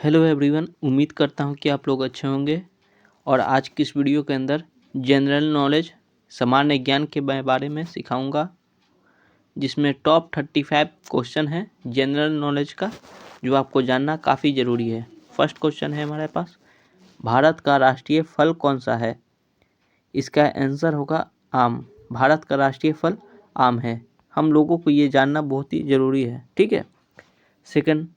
Hello everyone, उम्मीद करता हूँ कि आप लोग अच्छे होंगे। और आज की इस वीडियो के अंदर जनरल नॉलेज सामान्य ज्ञान के बारे में सिखाऊंगा, जिसमें टॉप 35 क्वेश्चन हैं जनरल नॉलेज का, जो आपको जानना काफ़ी ज़रूरी है। फर्स्ट क्वेश्चन है हमारे पास, भारत का राष्ट्रीय फल कौन सा है? इसका आंसर होगा आम। भारत का राष्ट्रीय फल आम है। हम लोगों को ये जानना बहुत ही ज़रूरी है, ठीक है। सेकंड,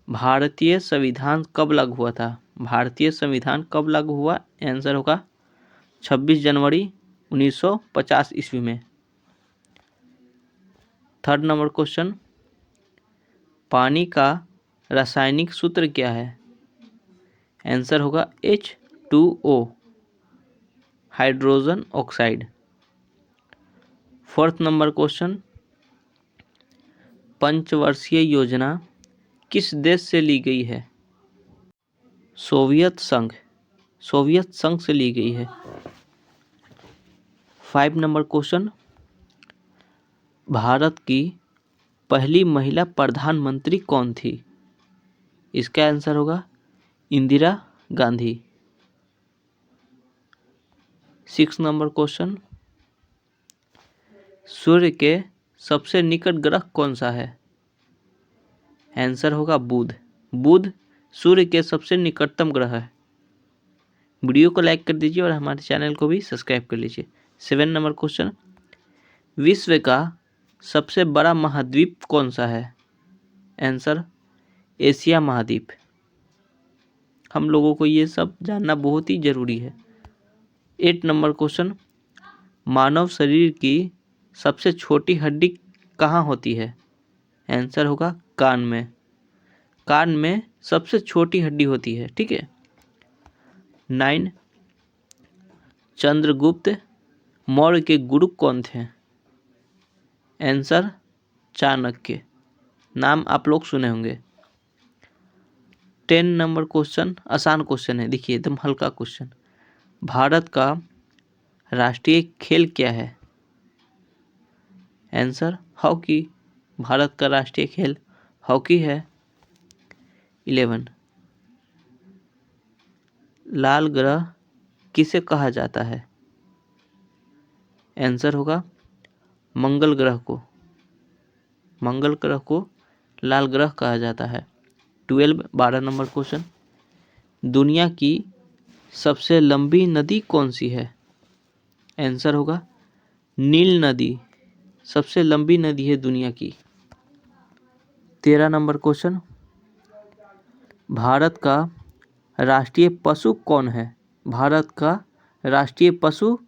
भारतीय संविधान कब लागू हुआ था? भारतीय संविधान कब लागू हुआ? आंसर होगा 26 जनवरी 1950 ईस्वी में। थर्ड नंबर क्वेश्चन, पानी का रासायनिक सूत्र क्या है? आंसर होगा H2O, hydrogen oxide. Fourth number question, पंचवर्षीय योजना किस देश से ली गई है? सोवियत संघ से ली गई है। 5 नंबर क्वेश्चन, भारत की पहली महिला प्रधानमंत्री कौन थी? इसका आंसर होगा इंदिरा गांधी। 6 नंबर क्वेश्चन, सूर्य के सबसे निकट ग्रह कौन सा है? आंसर होगा बुध। बुध सूर्य के सबसे निकटतम ग्रह है। वीडियो को लाइक कर दीजिए और हमारे चैनल को भी सब्सक्राइब कर लीजिए। 7 नंबर क्वेश्चन, विश्व का सबसे बड़ा महाद्वीप कौन सा है? आंसर एशिया महाद्वीप। हम लोगों को ये सब जानना बहुत ही ज़रूरी है। 8 नंबर क्वेश्चन, मानव शरीर की सबसे छोटी हड्डी कहाँ होती है? आंसर होगा कान में। कान में सबसे छोटी हड्डी होती है, ठीक है। 9, चंद्रगुप्त मौर्य के गुरु कौन थे? आंसर चाणक्य। नाम आप लोग सुने होंगे। 10 नंबर क्वेश्चन आसान क्वेश्चन है, देखिए एकदम हल्का क्वेश्चन। भारत का राष्ट्रीय खेल क्या है? Answer hockey. भारत का राष्ट्रीय खेल हॉकी है। 11, लाल ग्रह किसे कहा जाता है? आंसर होगा मंगल ग्रह को। मंगल ग्रह को लाल ग्रह कहा जाता है। 12 नंबर क्वेश्चन, दुनिया की सबसे लंबी नदी कौन सी है? आंसर होगा नील नदी। सबसे लंबी नदी है दुनिया की। 13 नंबर क्वेश्चन, भारत का राष्ट्रीय पशु कौन है? भारत का राष्ट्रीय पशु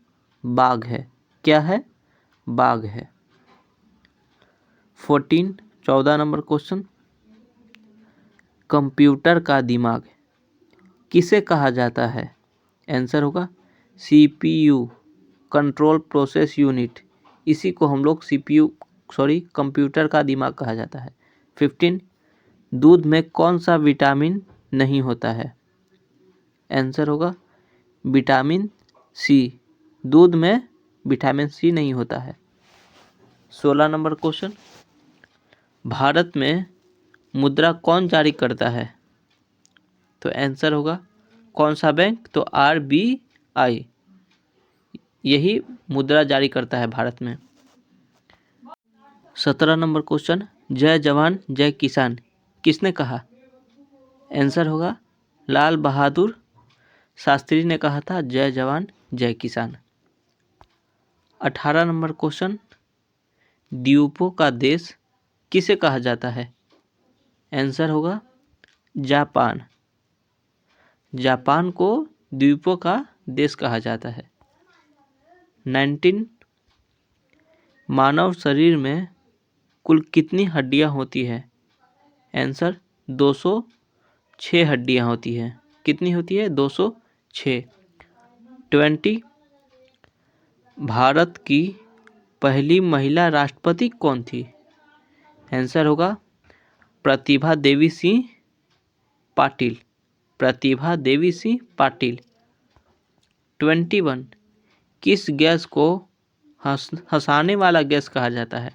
बाघ है। क्या है? बाघ है। 14 नंबर क्वेश्चन, कंप्यूटर का दिमाग किसे कहा जाता है? आंसर होगा CPU, कंट्रोल प्रोसेस यूनिट। इसी को हम लोग कंप्यूटर का दिमाग कहा जाता है। 15, दूध में कौन सा विटामिन नहीं होता है? आंसर होगा विटामिन सी। दूध में विटामिन सी नहीं होता है। 16 नंबर क्वेश्चन, भारत में मुद्रा कौन जारी करता है? तो आंसर होगा कौन सा बैंक? तो RBI यही मुद्रा जारी करता है भारत में। 17 नंबर क्वेश्चन, जय जवान जय किसान किसने कहा? आंसर होगा लाल बहादुर शास्त्री ने कहा था जय जवान जय किसान। 18 नंबर क्वेश्चन, द्वीपों का देश किसे कहा जाता है? आंसर होगा जापान। जापान को द्वीपों का देश कहा जाता है। 19, मानव शरीर में कुल कितनी हड्डियां होती है? आंसर 206 हड्डियां होती है। कितनी होती है? 206। 20, भारत की पहली महिला राष्ट्रपति कौन थी? आंसर होगा प्रतिभा देवी सिंह पाटिल। प्रतिभा देवी सिंह पाटिल। 21, किस गैस को हंसाने वाला गैस कहा जाता है?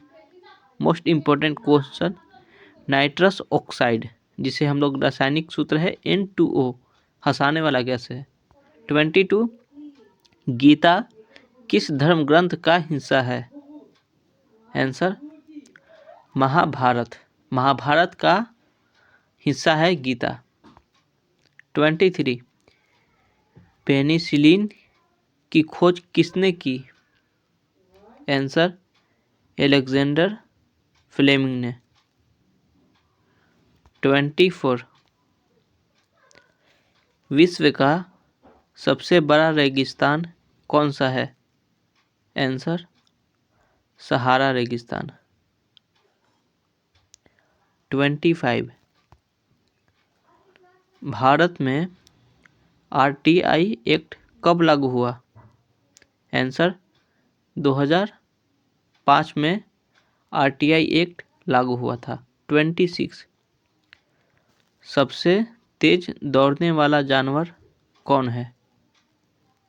Most important question, nitrous oxide. जिसे हम लोग रासायनिक सूत्र है N2O, हंसाने वाला गैस है। 22 गीता किस धर्म ग्रंथ का हिस्सा है? आंसर महाभारत। महाभारत का हिस्सा है गीता। 23 पेनिसिलिन की खोज किसने की? आंसर एलेक्जेंडर फ्लेमिंग ने। 24 विश्व का सबसे बड़ा रेगिस्तान कौन सा है? आंसर सहारा रेगिस्तान। 25 भारत में RTI एक्ट कब लागू हुआ? आंसर 2005 में RTI एक्ट लागू हुआ था। 26 सबसे तेज दौड़ने वाला जानवर कौन है?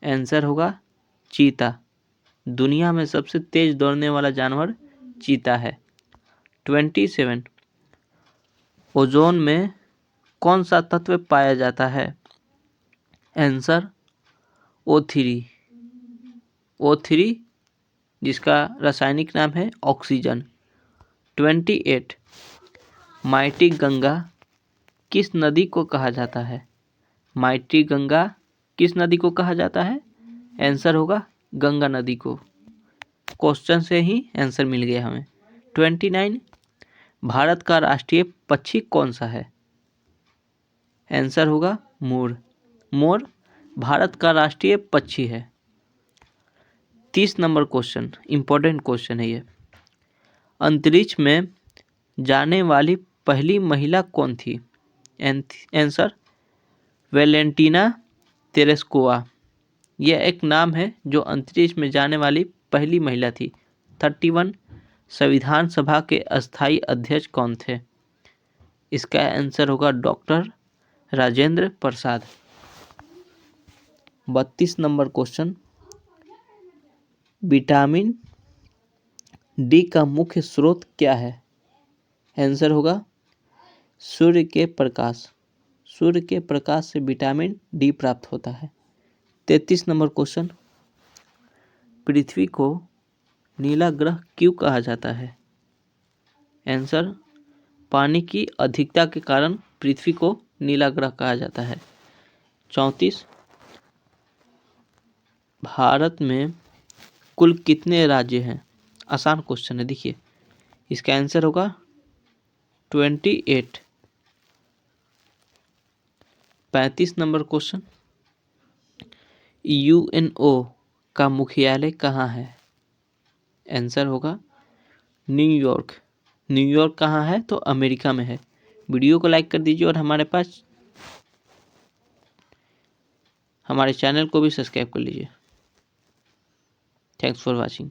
आंसर होगा चीता। दुनिया में सबसे तेज दौड़ने वाला जानवर चीता है। 27 ओजोन में कौन सा तत्व पाया जाता है? Answer O3। O3 जिसका रासायनिक नाम है ऑक्सीजन। 28 माइटी गंगा किस नदी को कहा जाता है? माइटी गंगा किस नदी को कहा जाता है? आंसर होगा गंगा नदी को। क्वेश्चन से ही आंसर मिल गया हमें। 29 भारत का राष्ट्रीय पक्षी कौन सा है? आंसर होगा मोर। मोर भारत का राष्ट्रीय पक्षी है। 30 नंबर क्वेश्चन, इंपॉर्टेंट क्वेश्चन है ये। अंतरिक्ष में जाने वाली पहली महिला कौन थी? Answer Valentina Tereshkova. यह एक नाम है जो अंतरिक्ष में जाने वाली पहली महिला थी। 31 संविधान सभा के अस्थायी अध्यक्ष कौन थे? इसका आंसर होगा doctor Rajendra Prasad. 32 number question, vitamin D का मुख्य स्रोत क्या है? आंसर होगा सूर्य के प्रकाश। सूर्य के प्रकाश से विटामिन डी प्राप्त होता है। 33 नंबर क्वेश्चन, पृथ्वी को नीला ग्रह क्यों कहा जाता है? आंसर पानी की अधिकता के कारण पृथ्वी को नीला ग्रह कहा जाता है। 34 भारत में कुल कितने राज्य हैं? आसान क्वेश्चन है, देखिए इसका आंसर होगा 28। 35 नंबर क्वेश्चन, UNO का मुख्यालय कहाँ है? आंसर होगा न्यूयॉर्क। न्यूयॉर्क कहाँ है? तो अमेरिका में है। वीडियो को लाइक कर दीजिए और हमारे चैनल को भी सब्सक्राइब कर लीजिए। Thanks for watching.